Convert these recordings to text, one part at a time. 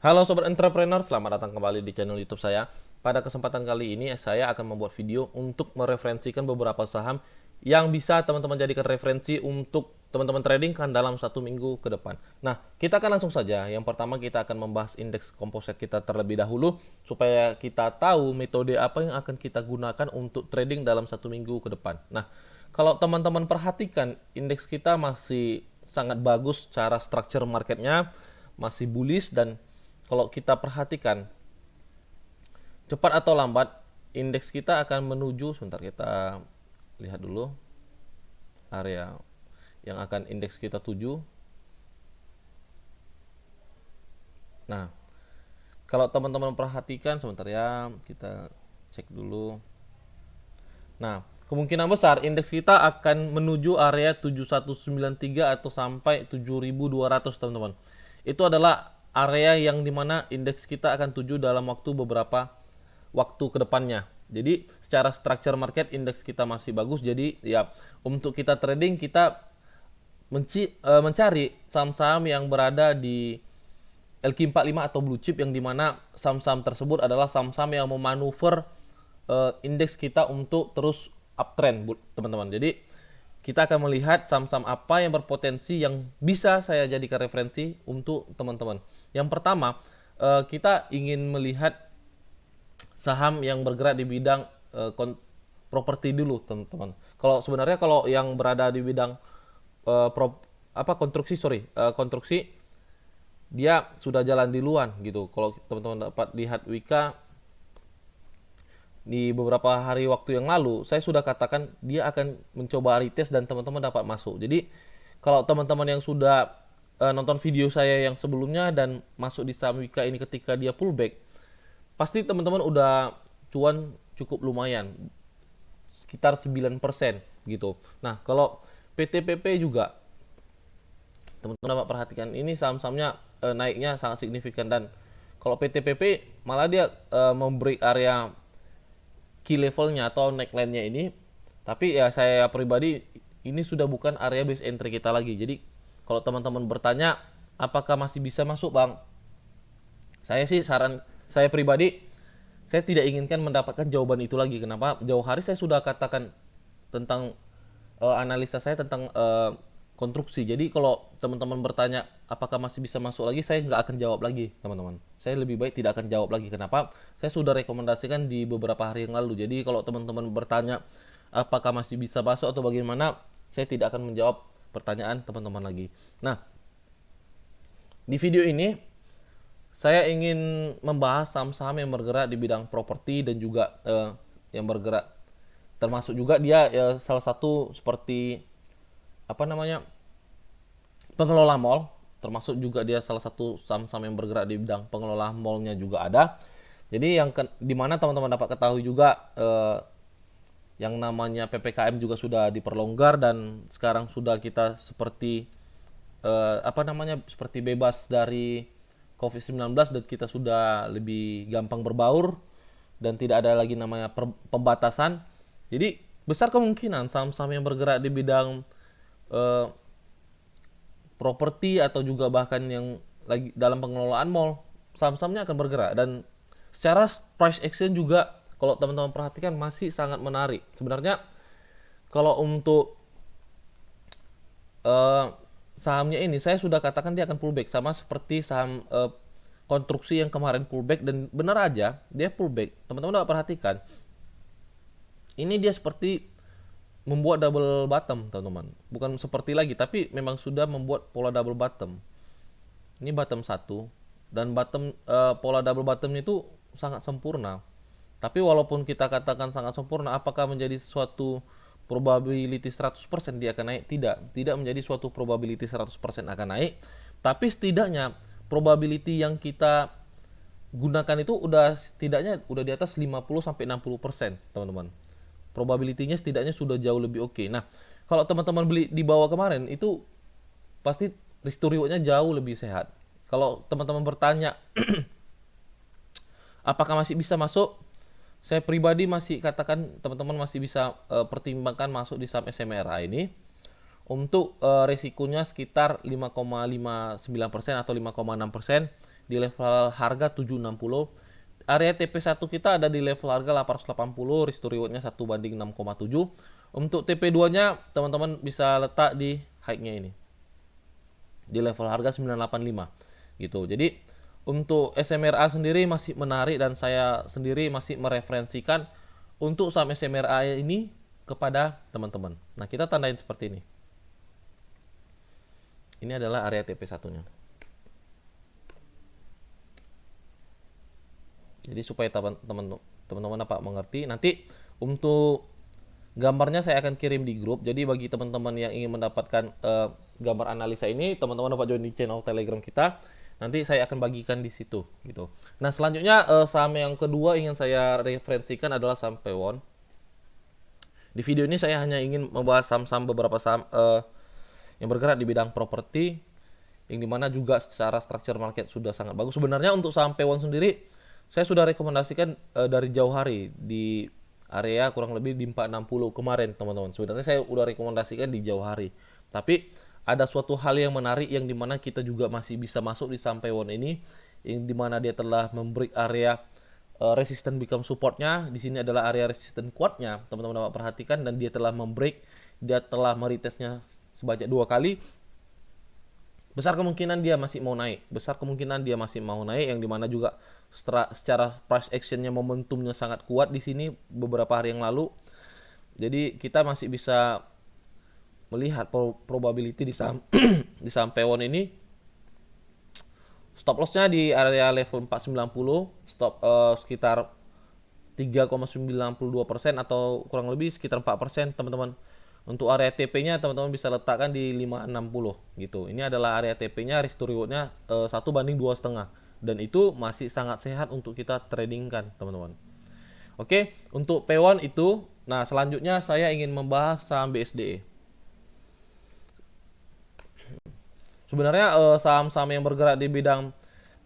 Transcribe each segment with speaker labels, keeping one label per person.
Speaker 1: Halo Sobat Entrepreneur, selamat datang kembali di channel YouTube saya. Pada kesempatan kali ini saya akan membuat video untuk mereferensikan beberapa saham yang bisa teman-teman jadikan referensi untuk teman-teman tradingkan dalam 1 minggu ke depan. Nah, kita akan langsung saja. Yang pertama kita akan membahas indeks komposit kita terlebih dahulu supaya kita tahu metode apa yang akan kita gunakan untuk trading dalam 1 minggu ke depan. Nah, kalau teman-teman perhatikan indeks kita masih sangat bagus cara structure marketnya, masih bullish, dan kalau kita perhatikan cepat atau lambat indeks kita akan menuju, sebentar kita lihat dulu area yang akan indeks kita tuju. Nah, kalau teman-teman perhatikan, sebentar ya, kita cek dulu. Nah, kemungkinan besar indeks kita akan menuju area 7193 atau sampai 7200, teman-teman. Itu adalah area yang dimana indeks kita akan tuju dalam beberapa waktu ke depannya. Jadi secara structure market indeks kita masih bagus. Jadi ya, untuk kita trading kita mencari saham-saham yang berada di LQ45 atau blue chip, yang dimana saham-saham tersebut adalah saham-saham yang memanuver indeks kita untuk terus uptrend, teman-teman. Jadi kita akan melihat saham-saham apa yang berpotensi yang bisa saya jadikan referensi untuk teman-teman. Yang pertama, kita ingin melihat saham yang bergerak di bidang properti dulu, teman-teman. Kalau sebenarnya kalau yang berada di bidang konstruksi, dia sudah jalan di luar gitu. Kalau teman-teman dapat lihat Wika di beberapa hari waktu yang lalu, saya sudah katakan dia akan mencoba retest dan teman-teman dapat masuk. Jadi kalau teman-teman yang sudah nonton video saya yang sebelumnya dan masuk di saham Wika ini ketika dia pullback, pasti teman-teman udah cuan cukup lumayan, sekitar 9% gitu. Nah, kalau PTPP juga teman-teman dapat perhatikan, ini saham-sahamnya naiknya sangat signifikan, dan kalau PTPP malah dia membreak area key levelnya atau neckline-nya ini. Tapi ya saya pribadi ini sudah bukan area base entry kita lagi. Jadi kalau teman-teman bertanya apakah masih bisa masuk, Bang, saya sih saya pribadi, saya tidak inginkan mendapatkan jawaban itu lagi. Kenapa? Jauh hari saya sudah katakan tentang analisa saya tentang konstruksi. Jadi kalau teman-teman bertanya apakah masih bisa masuk lagi, saya nggak akan jawab lagi, teman-teman. Saya lebih baik tidak akan jawab lagi. Kenapa? Saya sudah rekomendasikan di beberapa hari yang lalu. Jadi kalau teman-teman bertanya apakah masih bisa masuk atau bagaimana, saya tidak akan menjawab pertanyaan teman-teman lagi. Nah, di video ini saya ingin membahas saham-saham yang bergerak di bidang properti dan juga yang bergerak, termasuk juga dia salah satu seperti pengelola mall, termasuk juga dia salah satu saham-saham yang bergerak di bidang pengelola mallnya juga ada. Jadi yang dimana teman-teman dapat ketahui juga yang namanya PPKM juga sudah diperlonggar, dan sekarang sudah kita seperti seperti bebas dari COVID-19, dan kita sudah lebih gampang berbaur dan tidak ada lagi namanya pembatasan. Jadi besar kemungkinan saham-saham yang bergerak di bidang properti atau juga bahkan yang lagi dalam pengelolaan mall, saham-sahamnya akan bergerak. Dan secara price action juga kalau teman-teman perhatikan masih sangat menarik. Sebenarnya kalau untuk sahamnya ini saya sudah katakan dia akan pullback, sama seperti saham konstruksi yang kemarin pullback, dan benar aja dia pullback. Teman-teman dapat perhatikan, ini dia seperti membuat double bottom, teman-teman. Bukan seperti lagi, tapi memang sudah membuat pola double bottom. Ini bottom satu, dan pola double bottom itu sangat sempurna. Tapi walaupun kita katakan sangat sempurna, apakah menjadi suatu probability 100% dia akan naik? Tidak menjadi suatu probability 100% akan naik. Tapi setidaknya probability yang kita gunakan itu setidaknya udah di atas 50 sampai 60%, teman-teman. Probability-nya setidaknya sudah jauh lebih oke. Nah, kalau teman-teman beli di bawah kemarin itu pasti risk to reward-nya jauh lebih sehat. Kalau teman-teman bertanya apakah masih bisa masuk, saya pribadi masih katakan teman-teman masih bisa pertimbangkan masuk di saham SMRA ini. Untuk resikonya sekitar 5,59% atau 5,6%. di level harga 760. Area TP1 kita ada di level harga 880, risk to rewardnya 1/6,7. Untuk TP2-nya teman-teman bisa letak di high-nya ini. Di level harga 985 gitu. Jadi untuk SMRA sendiri masih menarik dan saya sendiri masih mereferensikan untuk saham SMRA ini kepada teman-teman. Nah, kita tandain seperti ini. Ini adalah area TP1-nya. Jadi supaya teman-teman dapat mengerti. Nanti untuk gambarnya saya akan kirim di grup. Jadi bagi teman-teman yang ingin mendapatkan gambar analisa ini, teman-teman dapat join di channel Telegram kita. Nanti saya akan bagikan di situ gitu. Nah, selanjutnya saham yang kedua ingin saya referensikan adalah saham Pewon. Di video ini saya hanya ingin membahas saham-saham beberapa saham yang bergerak di bidang properti, yang dimana juga secara structure market sudah sangat bagus. Sebenarnya untuk saham Pewon sendiri saya sudah rekomendasikan dari jauh hari di area kurang lebih di 460 kemarin teman-teman. Sebenarnya saya sudah rekomendasikan di jauh hari. Tapi ada suatu hal yang menarik yang dimana kita juga masih bisa masuk di saham Pewon ini, yang dimana dia telah memberi area resisten become supportnya. Di sini adalah area resisten kuatnya, teman-teman dapat perhatikan, dan dia telah membreak, dia telah meretestnya sebanyak 2 kali. Besar kemungkinan dia masih mau naik, yang dimana juga secara price actionnya, momentumnya sangat kuat di sini beberapa hari yang lalu. Jadi kita masih bisa melihat probability di saham di saham Pewon ini. Stop lossnya di area level 490, sekitar 3,92% atau kurang lebih sekitar 4% teman-teman. Untuk area TP-nya teman-teman bisa letakkan di 560 gitu. Ini adalah area TP-nya, risk to reward-nya 1/2,5 dan itu masih sangat sehat untuk kita tradingkan teman-teman. Oke, untuk Pewon itu. Nah, selanjutnya saya ingin membahas saham BSDE. Sebenarnya saham-saham yang bergerak di bidang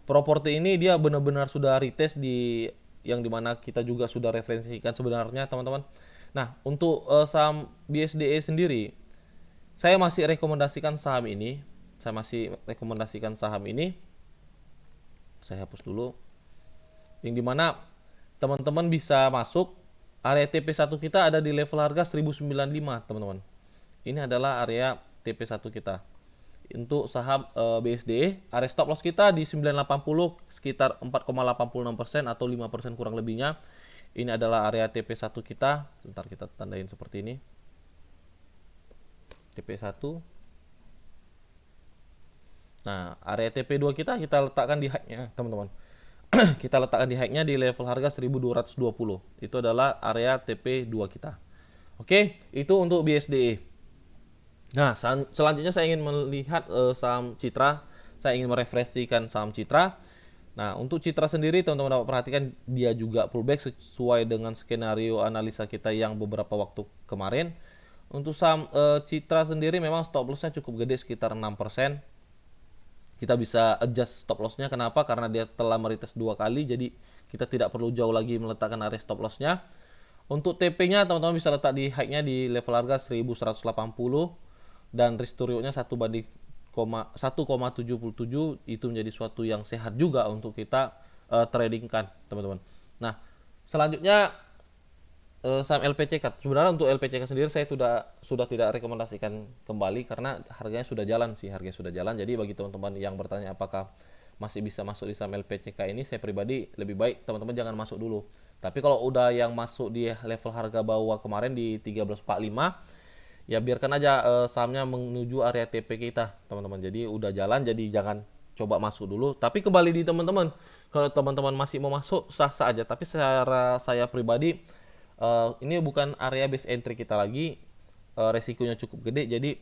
Speaker 1: properti ini dia benar-benar sudah retest di yang dimana kita juga sudah referensikan sebenarnya teman-teman. Nah, untuk saham BSDE sendiri, saya masih rekomendasikan saham ini. Saya hapus dulu. Yang dimana teman-teman bisa masuk. Area TP1 kita ada di level harga 1095 teman-teman. Ini adalah area TP1 kita. Untuk saham BSDE, area stop loss kita di 980, sekitar 4,86% atau 5% kurang lebihnya. Ini adalah area TP1 kita. Sebentar kita tandain seperti ini. TP1. Nah, area TP2 kita letakkan di high-nya, teman-teman. Kita letakkan di high-nya di level harga 1220. Itu adalah area TP2 kita. Oke, itu untuk BSDE. Nah, selanjutnya saya ingin melihat saham Citra. Saya ingin merefleksikan saham Citra. Nah, untuk Citra sendiri teman-teman dapat perhatikan dia juga pullback sesuai dengan skenario analisa kita yang beberapa waktu kemarin. Untuk saham Citra sendiri memang stop loss-nya cukup gede, sekitar 6%. Kita bisa adjust stop loss-nya. Kenapa? Karena dia telah meretest 2 kali, jadi kita tidak perlu jauh lagi meletakkan area stop loss-nya. Untuk TP-nya teman-teman bisa letak di high-nya di level harga 1180 dan risk to reward-nya 1,77. Itu menjadi suatu yang sehat juga untuk kita tradingkan teman-teman. Nah, selanjutnya saham LPCK. Sebenarnya untuk LPCK sendiri saya sudah tidak rekomendasikan kembali karena harganya sudah jalan. Jadi bagi teman-teman yang bertanya apakah masih bisa masuk di saham LPCK ini, saya pribadi lebih baik teman-teman jangan masuk dulu. Tapi kalau udah yang masuk di level harga bawah kemarin di 1345, ya biarkan aja sahamnya menuju area TP kita teman-teman. Jadi udah jalan, jadi jangan coba masuk dulu. Tapi kembali di teman-teman, kalau teman-teman masih mau masuk sah-sah aja. Tapi secara saya pribadi ini bukan area base entry kita lagi, resikonya cukup gede. Jadi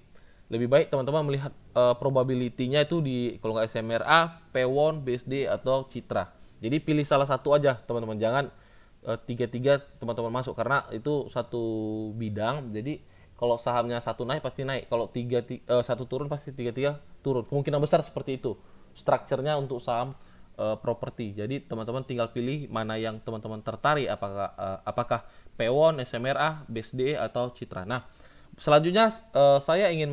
Speaker 1: lebih baik teman-teman melihat probability-nya itu di kalau nggak SMRA, Pewon, BSD atau Citra. Jadi pilih salah satu aja teman-teman, jangan tiga-tiga teman-teman masuk karena itu satu bidang. Jadi kalau sahamnya satu naik pasti naik, kalau satu turun pasti tiga-tiga turun. Kemungkinan besar seperti itu strukturnya untuk saham properti. Jadi teman-teman tinggal pilih mana yang teman-teman tertarik, apakah Pewon, SMRA, BSD atau Citra. Nah, selanjutnya saya ingin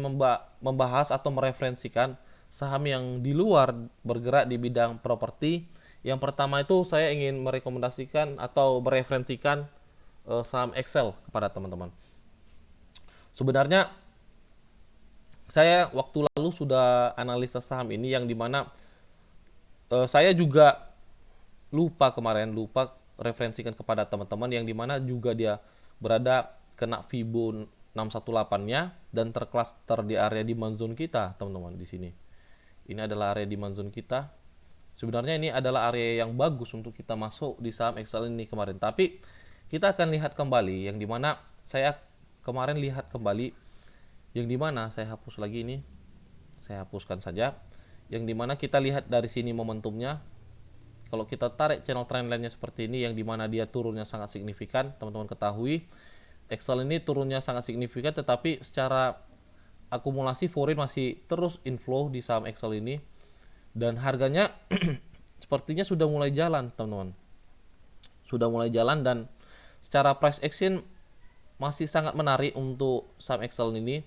Speaker 1: membahas atau mereferensikan saham yang di luar bergerak di bidang properti. Yang pertama itu saya ingin merekomendasikan atau mereferensikan saham Excel kepada teman-teman. Sebenarnya saya waktu lalu sudah analisa saham ini yang dimana saya juga lupa referensikan kepada teman-teman yang dimana juga dia berada kena Fibo 618-nya dan tercluster di area demand zone kita, teman-teman di sini. Ini adalah area demand zone kita. Sebenarnya ini adalah area yang bagus untuk kita masuk di saham Excel ini kemarin. Tapi kita akan lihat kembali yang dimana saya kemarin lihat kembali yang dimana saya hapus lagi ini. Saya hapuskan saja. Yang dimana kita lihat dari sini momentumnya. Kalau kita tarik channel trendline-nya seperti ini yang dimana dia turunnya sangat signifikan, teman-teman ketahui Excel ini turunnya sangat signifikan, tetapi secara akumulasi foreign masih terus inflow di saham Excel ini dan harganya sepertinya sudah mulai jalan, teman-teman. Sudah mulai jalan dan secara price action masih sangat menarik untuk saham Excel ini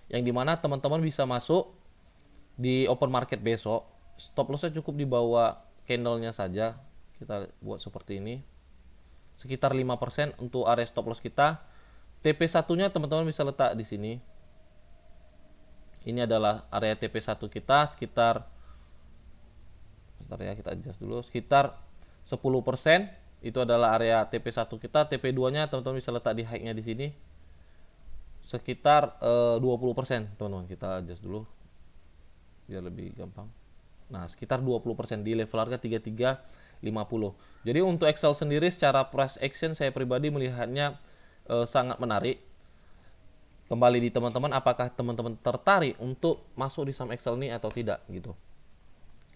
Speaker 1: yang dimana teman-teman bisa masuk di open market besok. Stop lossnya cukup di bawah candlenya saja. Kita buat seperti ini. Sekitar 5% untuk area stop loss kita. TP1-nya teman-teman bisa letak di sini. Ini adalah area TP1 kita sekitar, bentar ya kita adjust dulu, sekitar 10%. Itu adalah area TP1 kita. TP2-nya teman-teman bisa letak di high-nya di sini. Sekitar 20%, teman-teman. Kita adjust dulu biar lebih gampang. Nah, sekitar 20% di level harga 3350. Jadi untuk Excel sendiri secara price action saya pribadi melihatnya sangat menarik. Kembali di teman-teman, apakah teman-teman tertarik untuk masuk di saham Excel ini atau tidak gitu.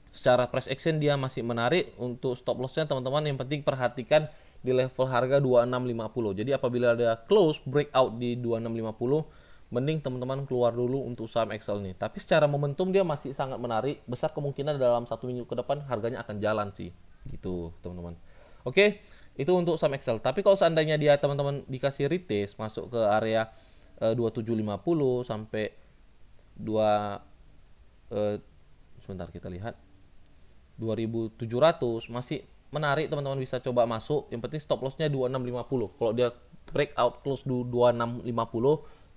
Speaker 1: Secara price action dia masih menarik. Untuk stop lossnya teman-teman yang penting perhatikan di level harga 2650. Jadi apabila ada close breakout di 2650, mending teman-teman keluar dulu untuk saham Excel ini. Tapi secara momentum dia masih sangat menarik. Besar kemungkinan dalam 1 minggu ke depan harganya akan jalan sih gitu teman-teman. Oke, itu untuk saham Excel. Tapi kalau seandainya dia teman-teman dikasih retest masuk ke area 2750 sampai 2 sebentar kita lihat 2700 masih menarik, teman-teman bisa coba masuk. Yang penting stop lossnya 2650. Kalau dia breakout close 2650,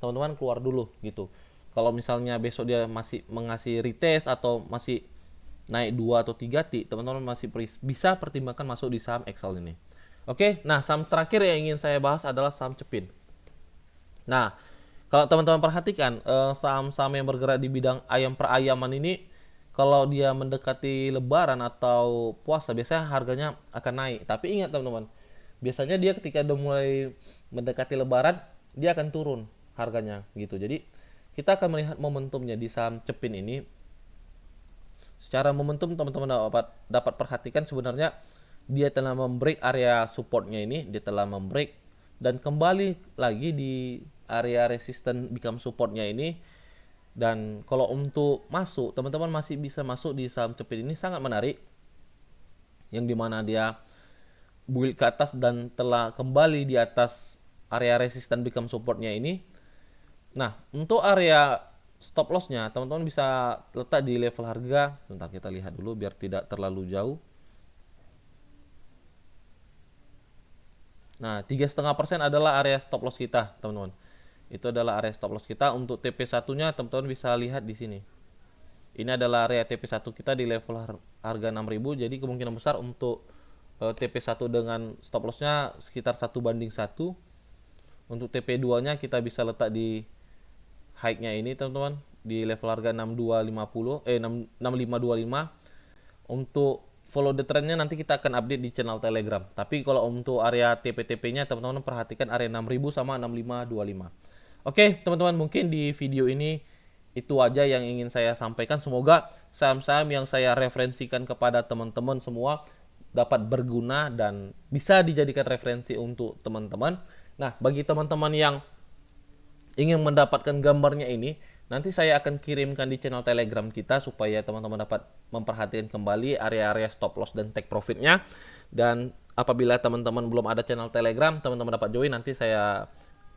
Speaker 1: teman-teman keluar dulu gitu. Kalau misalnya besok dia masih mengasih retest atau masih naik 2 atau 3 titik, teman-teman masih bisa pertimbangkan masuk di saham Excel ini. Oke, nah saham terakhir yang ingin saya bahas adalah saham Cepin. Nah, kalau teman-teman perhatikan saham-saham yang bergerak di bidang ayam perayaman ini, kalau dia mendekati lebaran atau puasa biasanya harganya akan naik. Tapi ingat teman-teman, biasanya dia ketika udah mulai mendekati lebaran dia akan turun harganya gitu. Jadi kita akan melihat momentumnya di saham Cepin ini. Secara momentum teman-teman dapat perhatikan sebenarnya dia telah membreak area supportnya ini, dia telah membreak dan kembali lagi di area resisten become supportnya ini. Dan kalau untuk masuk, teman-teman masih bisa masuk di saham Cepin ini, sangat menarik. Yang dimana dia build ke atas dan telah kembali di atas area resisten become supportnya ini. Nah, untuk area stop lossnya, teman-teman bisa letak di level harga. Sebentar kita lihat dulu biar tidak terlalu jauh. Nah, 3,5% adalah area stop loss kita, teman-teman. Itu adalah area stop loss kita. Untuk TP1-nya teman-teman bisa lihat di sini. Ini adalah area TP1 kita di level harga 6.000. Jadi kemungkinan besar untuk TP1 dengan stop loss-nya sekitar 1:1. Untuk TP2-nya kita bisa letak di high-nya ini, teman-teman, di level harga 6525. Untuk follow the trend-nya nanti kita akan update di channel Telegram. Tapi kalau untuk area TP-TP-nya teman-teman perhatikan area 6.000 sama 6525. Oke, teman-teman, mungkin di video ini itu aja yang ingin saya sampaikan. Semoga saham-saham yang saya referensikan kepada teman-teman semua dapat berguna dan bisa dijadikan referensi untuk teman-teman. Nah, bagi teman-teman yang ingin mendapatkan gambarnya ini, nanti saya akan kirimkan di channel Telegram kita supaya teman-teman dapat memperhatikan kembali area-area stop loss dan take profitnya. Dan apabila teman-teman belum ada channel Telegram, teman-teman dapat join, nanti saya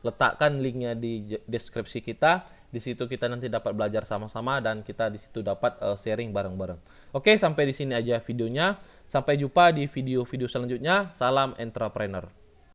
Speaker 1: letakkan linknya di deskripsi kita. Di situ kita nanti dapat belajar sama-sama dan kita di situ dapat sharing bareng-bareng. Oke, sampai di sini aja videonya. Sampai jumpa di video-video selanjutnya. Salam entrepreneur.